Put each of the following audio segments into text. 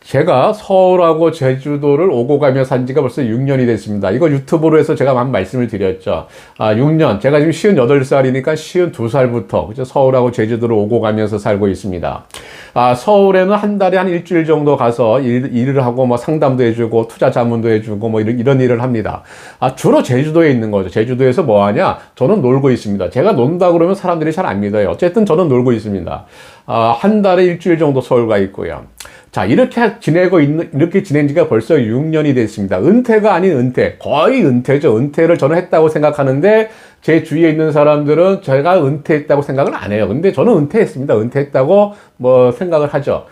제가 서울하고 제주도를 오고 가며 산 지가 벌써 6년이 됐습니다. 이거 유튜브로 해서 제가 한번 말씀을 드렸죠. 6년. 제가 지금 58살이니까 52살부터 그죠? 서울하고 제주도를 오고 가면서 살고 있습니다. 서울에는 한 달에 한 일주일 정도 가서 일을 하고 뭐 상담도 해주고 투자 자문도 해주고 뭐 이런 일을 합니다. 주로 제주도에 있는 거죠. 제주도에서 뭐 하냐? 저는 놀고 있습니다. 제가 논다 그러면 사람들이 잘 안 믿어요. 어쨌든 저는 놀고 있습니다. 한 달에 일주일 정도 서울 가 있고요. 자, 이렇게 지낸 지가 벌써 6년이 됐습니다. 은퇴가 아닌 은퇴. 거의 은퇴죠. 은퇴를 저는 했다고 생각하는데, 제 주위에 있는 사람들은 제가 은퇴했다고 생각을 안 해요. 근데 저는 은퇴했습니다. 은퇴했다고 뭐 생각을 하죠.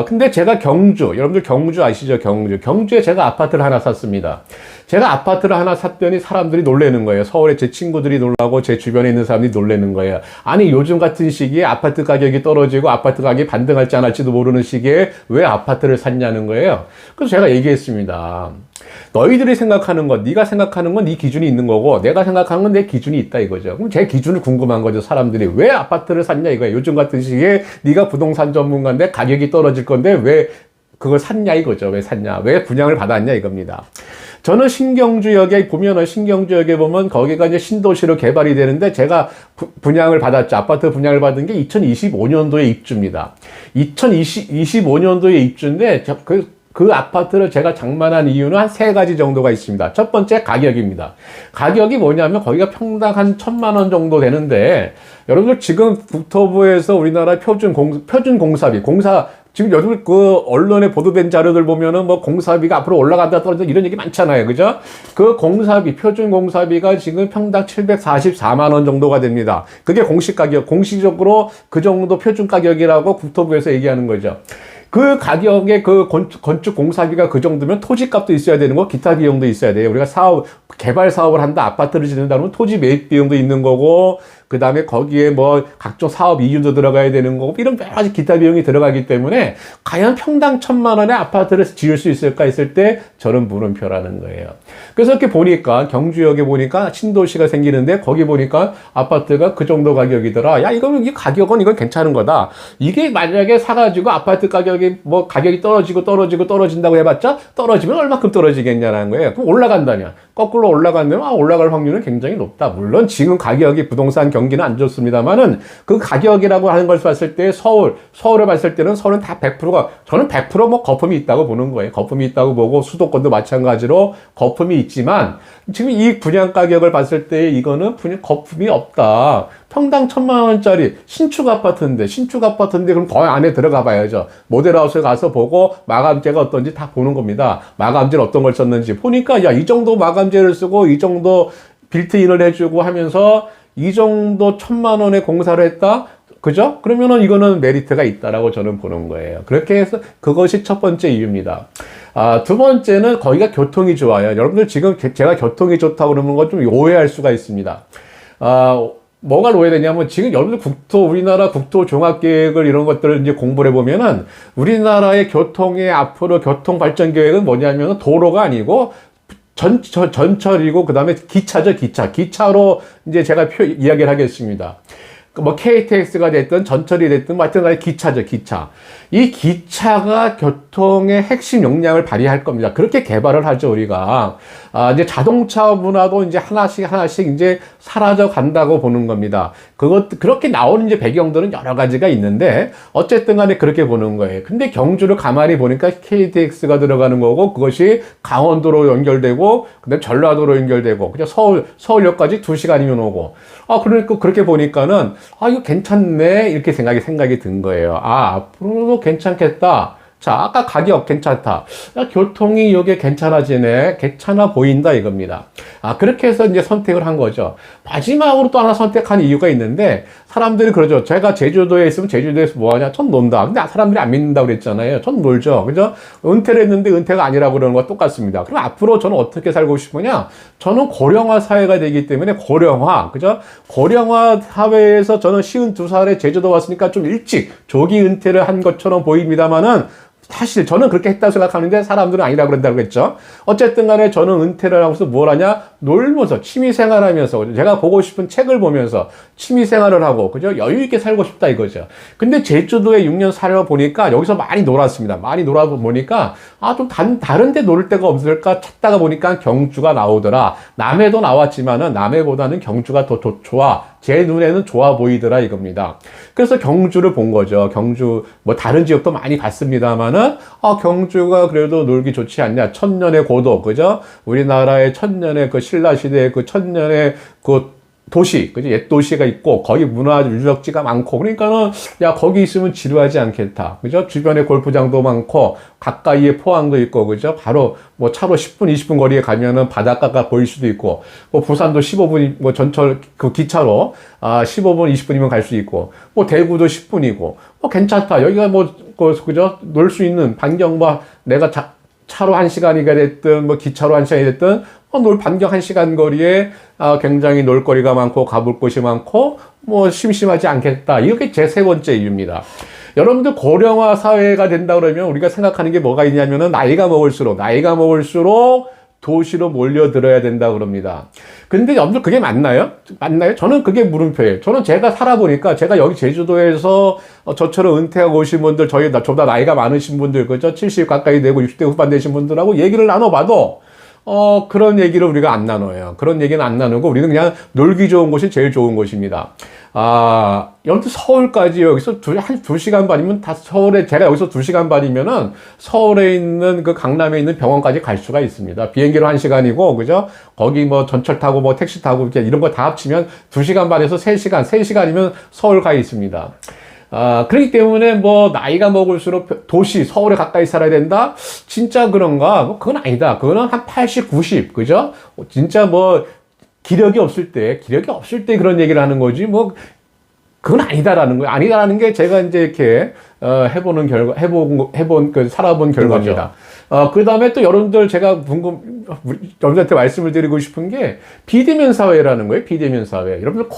근데 제가 여러분들 경주 아시죠? 경주에 제가 아파트를 하나 샀습니다. 제가 아파트를 하나 샀더니 사람들이 놀라는 거예요. 서울에 제 친구들이 놀라고 제 주변에 있는 사람들이 놀라는 거예요. 아니, 요즘 같은 시기에 아파트 가격이 떨어지고 아파트 가격이 반등할지 안 할지도 모르는 시기에 왜 아파트를 샀냐는 거예요. 그래서 제가 얘기했습니다. 너희들이 생각하는 것, 네가 생각하는 건 네 기준이 있는 거고, 내가 생각하는 건 내 기준이 있다 이거죠. 그럼 제 기준을 궁금한 거죠. 사람들이 왜 아파트를 샀냐 이거예요. 요즘 같은 시기에 네가 부동산 전문가인데 가격이 떨어질 건데 왜 그걸 샀냐 이거죠. 왜 샀냐, 왜 분양을 받았냐 이겁니다. 저는 신경주역에 보면 거기가 이제 신도시로 개발이 되는데 제가 분양을 받았죠. 아파트 분양을 받은 게 2025년도에 입주입니다. 2025년도에 입주인데 그 아파트를 제가 장만한 이유는 한 3가지 정도가 있습니다. 첫 번째, 가격입니다. 가격이 뭐냐면 거기가 평당 한 1,000만 원 정도 되는데, 여러분들 지금 국토부에서 우리나라 표준 공사비, 지금 여러분 그 언론에 보도된 자료들 보면은 뭐 공사비가 앞으로 올라간다 떨어진다 이런 얘기 많잖아요. 그죠? 그 표준 공사비가 지금 평당 744만 원 정도가 됩니다. 그게 공식적으로 그 정도 표준 가격이라고 국토부에서 얘기하는 거죠. 그 가격에 그 건축 공사비가 그 정도면 토지값도 있어야 되는 거, 기타 비용도 있어야 돼요. 우리가 개발 사업을 한다, 아파트를 짓는다 그러면 토지 매입 비용도 있는 거고, 그 다음에 거기에 뭐 각종 사업 이윤도 들어가야 되는 거고, 이런 여러 가지 기타 비용이 들어가기 때문에 과연 평당 1,000만 원의 아파트를 지을 수 있을까 했을 때 저는 물음표라는 거예요. 그래서 이렇게 보니까 경주역에 보니까 신도시가 생기는데 거기 보니까 아파트가 그 정도 가격이더라. 야, 이 가격은 이건 괜찮은 거다. 이게 만약에 사가지고 아파트 가격이 떨어진다고 해봤자 떨어지면 얼마큼 떨어지겠냐는 거예요. 그럼 올라간다면, 거꾸로 올라간다면 올라갈 확률은 굉장히 높다. 물론 지금 가격이 부동산 경기는 안 좋습니다만은 그 가격이라고 하는 걸 봤을 때 서울을 봤을 때는 서울은 다 100%가, 저는 100% 뭐 거품이 있다고 보는 거예요. 거품이 있다고 보고 수도권도 마찬가지로 거품이 있지만 지금 이 분양 가격을 봤을 때 이거는 거품이 없다. 평당 1,000만 원짜리 신축 아파트인데 그럼 더 안에 들어가 봐야죠. 모델하우스에 가서 보고 마감재가 어떤지 다 보는 겁니다. 마감재는 어떤 걸 썼는지 보니까 야, 이 정도 마감재를 쓰고 이 정도 빌트인을 해주고 하면서 이 정도 1,000만 원의 공사를 했다? 그죠? 그러면은 이거는 메리트가 있다라고 저는 보는 거예요. 그렇게 해서 그것이 첫 번째 이유입니다. 두 번째는 거기가 교통이 좋아요. 여러분들 지금 제가 교통이 좋다고 그러는 건 좀 오해할 수가 있습니다. 뭐가 오해되냐면 지금 여러분들 우리나라 국토 종합계획을 이런 것들을 이제 공부를 해보면은 우리나라의 앞으로 교통 발전 계획은 뭐냐면 도로가 아니고 전철이고 그 다음에 기차죠, 기차로 이제 제가 이야기를 하겠습니다. 뭐 KTX가 됐든 전철이 됐든 하여튼 기차죠, 기차. 이 기차가 교통의 핵심 역량을 발휘할 겁니다. 그렇게 개발을 하죠, 우리가. 이제 자동차 문화도 이제 하나씩 이제 사라져 간다고 보는 겁니다. 그렇게 나오는 이제 배경들은 여러 가지가 있는데, 어쨌든 간에 그렇게 보는 거예요. 근데 경주를 가만히 보니까 KTX가 들어가는 거고, 그것이 강원도로 연결되고, 그 다음에 전라도로 연결되고, 그냥 서울역까지 2시간이면 오고. 그러니까 그렇게 보니까는, 이거 괜찮네. 이렇게 생각이 든 거예요. 앞으로도 괜찮겠다. 자, 아까 가격 괜찮다. 교통이 이게 괜찮아지네. 괜찮아 보인다 이겁니다. 그렇게 해서 이제 선택을 한 거죠. 마지막으로 또 하나 선택한 이유가 있는데, 사람들이 그러죠. 제가 제주도에 있으면 제주도에서 뭐 하냐? 전 논다. 근데 사람들이 안 믿는다고 그랬잖아요. 전 놀죠. 그죠? 은퇴를 했는데 은퇴가 아니라고 그러는 거와 똑같습니다. 그럼 앞으로 저는 어떻게 살고 싶으냐? 저는 고령화 사회가 되기 때문에 그죠? 고령화 사회에서 저는 52살에 제주도 왔으니까 좀 일찍 조기 은퇴를 한 것처럼 보입니다만은 사실 저는 그렇게 했다고 생각하는데 사람들은 아니라고 그런다고 했죠. 어쨌든 간에 저는 은퇴를 하고서 뭘 하냐? 놀면서 취미생활 하면서 제가 보고 싶은 책을 보면서 취미생활을 하고 그죠? 여유 있게 살고 싶다 이거죠. 근데 제주도에 6년 살아보니까 여기서 많이 놀았습니다. 많이 놀아보니까 좀 다른 데 놀 데가 없을까 찾다가 보니까 경주가 나오더라. 남해도 나왔지만은 남해보다는 경주가 더 좋아. 제 눈에는 좋아 보이더라 이겁니다. 그래서 경주를 본 거죠. 경주 뭐 다른 지역도 많이 봤습니다만은 경주가 그래도 놀기 좋지 않냐. 천년의 고도 그죠? 우리나라의 천년의 그 신라 시대의 그 천년의 그 도시, 그죠? 옛 도시가 있고, 거기 문화 유적지가 많고, 그러니까는, 야, 거기 있으면 지루하지 않겠다. 그죠? 주변에 골프장도 많고, 가까이에 포항도 있고, 그죠? 바로, 뭐, 차로 10분, 20분 거리에 가면은 바닷가가 보일 수도 있고, 뭐, 부산도 15분, 뭐, 전철, 그 기차로, 15분, 20분이면 갈 수 있고, 뭐, 대구도 10분이고, 뭐, 괜찮다. 여기가 뭐, 그죠? 놀 수 있는 반경, 뭐, 내가 차로 1시간이가 됐든, 뭐, 기차로 1시간이 됐든, 반경 1시간 거리에 굉장히 놀거리가 많고 가볼 곳이 많고 뭐 심심하지 않겠다. 이게 제 세 번째 이유입니다. 여러분들 고령화 사회가 된다 그러면 우리가 생각하는 게 뭐가 있냐면은 나이가 먹을수록 도시로 몰려들어야 된다 그럽니다. 근데 여러분들 그게 맞나요? 맞나요? 저는 그게 물음표예요. 저는 제가 살아보니까 제가 여기 제주도에서 저처럼 은퇴하고 오신 분들, 저보다 나이가 많으신 분들, 그죠? 70 가까이 되고 60대 후반 되신 분들하고 얘기를 나눠봐도 그런 얘기를 우리가 안 나눠요. 그런 얘기는 안 나누고 우리는 그냥 놀기 좋은 곳이 제일 좋은 곳입니다. 여러분 서울까지 여기서 한 2시간 반이면 다 제가 여기서 2시간 반이면은 서울에 있는 그 강남에 있는 병원까지 갈 수가 있습니다. 비행기로 1시간이고, 그죠? 거기 뭐 전철 타고 뭐 택시 타고 이렇게 이런 거 다 합치면 2시간 반에서 3시간이면 서울 가 있습니다. 그렇기 때문에 뭐 나이가 먹을수록 서울에 가까이 살아야 된다? 진짜 그런가? 뭐 그건 아니다. 그거는 한 80, 90, 그죠? 진짜 뭐 기력이 없을 때 그런 얘기를 하는 거지. 뭐 그건 아니다라는 거예요. 아니다라는 게 제가 이제 이렇게 살아본 결과입니다. 그 다음에 또 여러분들 제가 여러분들한테 말씀을 드리고 싶은 게 비대면 사회라는 거예요. 비대면 사회. 여러분들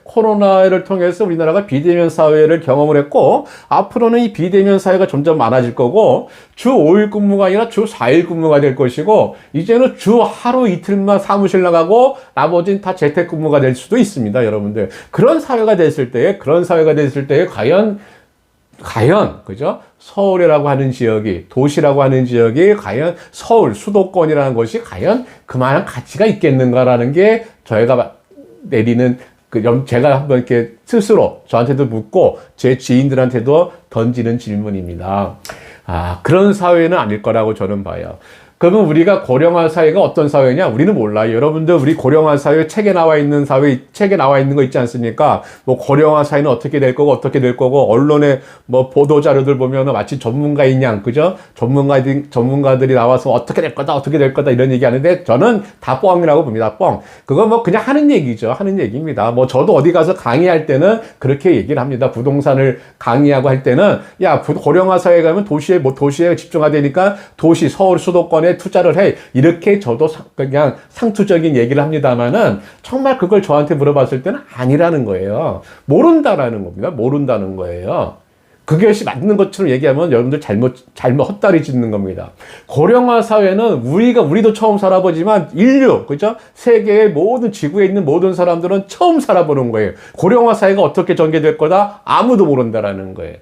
코로나를 통해서 우리나라가 비대면 사회를 경험을 했고, 앞으로는 이 비대면 사회가 점점 많아질 거고, 주 5일 근무가 아니라 주 4일 근무가 될 것이고, 이제는 주 하루 이틀만 사무실 나가고, 나머지는 다 재택근무가 될 수도 있습니다, 여러분들. 그런 사회가 됐을 때에 과연, 그죠? 서울이라고 하는 지역이, 도시라고 하는 지역이 과연 서울, 수도권이라는 것이 과연 그만한 가치가 있겠는가라는 게 저희가 내리는, 제가 한번 이렇게 스스로 저한테도 묻고 제 지인들한테도 던지는 질문입니다. 그런 사회는 아닐 거라고 저는 봐요. 그러면 우리가 고령화 사회가 어떤 사회냐? 우리는 몰라요. 여러분들, 우리 고령화 사회 책에 나와 있는 거 있지 않습니까? 뭐, 고령화 사회는 어떻게 될 거고, 언론에 뭐, 보도 자료들 보면 마치 전문가인 양, 그죠? 전문가들이 나와서 어떻게 될 거다, 이런 얘기 하는데, 저는 다 뻥이라고 봅니다. 뻥. 그건 뭐, 그냥 하는 얘기입니다. 뭐, 저도 어디 가서 강의할 때는 그렇게 얘기를 합니다. 부동산을 강의하고 할 때는, 야, 고령화 사회에 가면 도시에 집중하되니까 서울 수도권에 투자를 해. 이렇게 저도 그냥 상투적인 얘기를 합니다만은 정말 그걸 저한테 물어봤을 때는 아니라는 거예요. 모른다는 거예요. 그것이 맞는 것처럼 얘기하면 여러분들 잘못 헛다리 짚는 겁니다. 고령화 사회는 우리도 처음 살아보지만 그죠? 세계의 지구에 있는 모든 사람들은 처음 살아보는 거예요. 고령화 사회가 어떻게 전개될 거다? 아무도 모른다라는 거예요.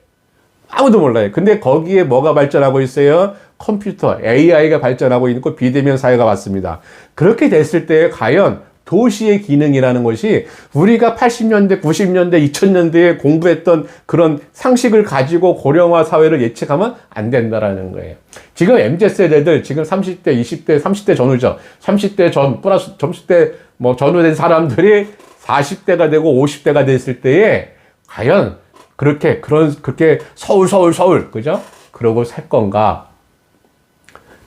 아무도 몰라요. 근데 거기에 뭐가 발전하고 있어요? 컴퓨터, AI가 발전하고 있고 비대면 사회가 왔습니다. 그렇게 됐을 때 과연 도시의 기능이라는 것이 우리가 80년대, 90년대, 2000년대에 공부했던 그런 상식을 가지고 고령화 사회를 예측하면 안 된다라는 거예요. 지금 MZ세대들, 지금 30대, 20대, 30대 전후죠. 30대 전, 플러스 30대 전후된 사람들이 40대가 되고 50대가 됐을 때에 과연 그렇게 서울, 그죠? 그러고 살 건가?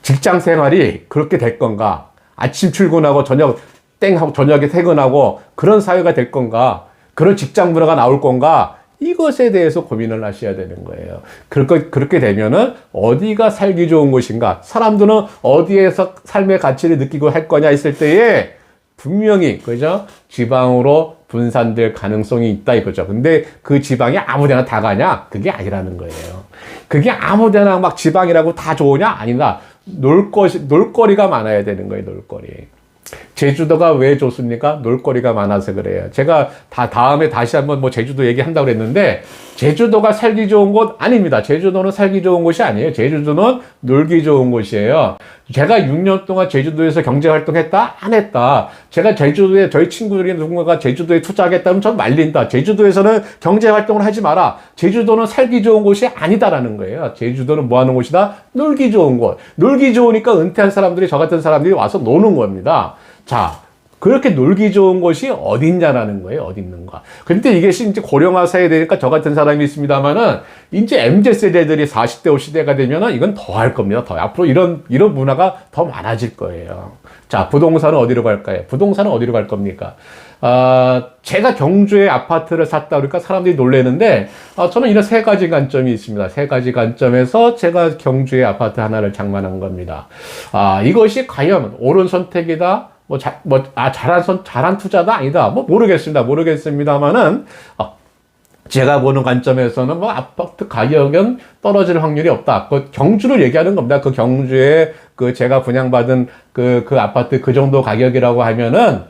직장 생활이 그렇게 될 건가? 아침 출근하고 하고 저녁에 퇴근하고 그런 사회가 될 건가? 그런 직장 문화가 나올 건가? 이것에 대해서 고민을 하셔야 되는 거예요. 그렇게 되면은 어디가 살기 좋은 곳인가? 사람들은 어디에서 삶의 가치를 느끼고 할 거냐 했을 때에 분명히, 그죠? 지방으로 분산될 가능성이 있다 이거죠. 근데 그 지방이 아무 데나 다 가냐? 그게 아니라는 거예요. 그게 아무 데나 막 지방이라고 다 좋으냐? 아니다. 놀거리가 많아야 되는 거예요, 놀거리. 제주도가 왜 좋습니까? 놀거리가 많아서 그래요. 제가 다음에 다시 한번 뭐 제주도 얘기한다고 그랬는데, 제주도가 살기 좋은 곳 아닙니다. 제주도는 살기 좋은 곳이 아니에요. 제주도는 놀기 좋은 곳이에요. 제가 6년 동안 제주도에서 경제활동 했다? 안 했다. 제가 제주도에, 저희 친구들이 누군가가 제주도에 투자하겠다면 전 말린다. 제주도에서는 경제활동을 하지 마라. 제주도는 살기 좋은 곳이 아니다라는 거예요. 제주도는 뭐 하는 곳이다? 놀기 좋은 곳. 놀기 좋으니까 은퇴한 사람들이, 저 같은 사람들이 와서 노는 겁니다. 자, 그렇게 놀기 좋은 곳이 어딨냐라는 거예요. 어디 있는가. 근데 이게 이제 고령화 세대니까 저 같은 사람이 있습니다만은, 이제 MZ세대들이 40대, 50대가 되면은 이건 더 할 겁니다. 더. 앞으로 이런 문화가 더 많아질 거예요. 자, 부동산은 어디로 갈까요? 부동산은 어디로 갈 겁니까? 제가 경주에 아파트를 샀다 그러니까 사람들이 놀래는데, 저는 이런 세 가지 관점이 있습니다. 세 가지 관점에서 제가 경주에 아파트 하나를 장만한 겁니다. 이것이 과연 옳은 선택이다? 잘한 투자다? 아니다. 모르겠습니다만은, 제가 보는 관점에서는 아파트 가격은 떨어질 확률이 없다. 그 경주를 얘기하는 겁니다. 그 경주에 제가 분양받은 그 아파트 그 정도 가격이라고 하면은,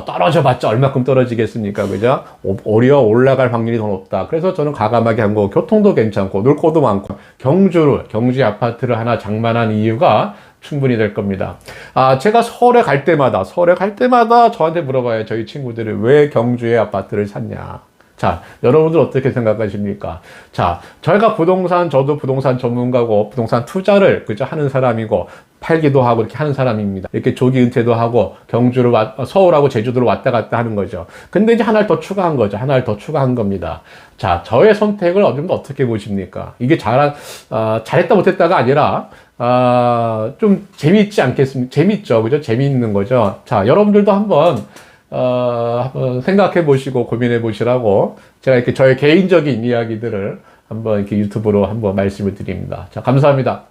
떨어져 봤자 얼마큼 떨어지겠습니까? 그죠? 오히려 올라갈 확률이 더 높다. 그래서 저는 과감하게 한 거, 교통도 괜찮고, 놀 곳도 많고, 경주 아파트를 하나 장만한 이유가 충분히 될 겁니다. 제가 서울에 갈 때마다 저한테 물어봐요. 저희 친구들이 왜 경주에 아파트를 샀냐. 자, 여러분들 어떻게 생각하십니까? 자, 저도 부동산 전문가고, 부동산 투자를, 그죠? 하는 사람이고, 팔기도 하고, 이렇게 하는 사람입니다. 이렇게 조기 은퇴도 하고, 서울하고 제주도로 왔다 갔다 하는 거죠. 근데 이제 하나를 더 추가한 거죠. 하나를 더 추가한 겁니다. 자, 저의 선택을 어떻게 보십니까? 이게 잘했다 못했다가 아니라, 좀 재미있지 않겠습니까? 재밌죠. 그죠? 재미있는 거죠. 자, 여러분들도 한번 생각해 보시고 고민해 보시라고 제가 이렇게 저의 개인적인 이야기들을 한번 이렇게 유튜브로 한번 말씀을 드립니다. 자, 감사합니다.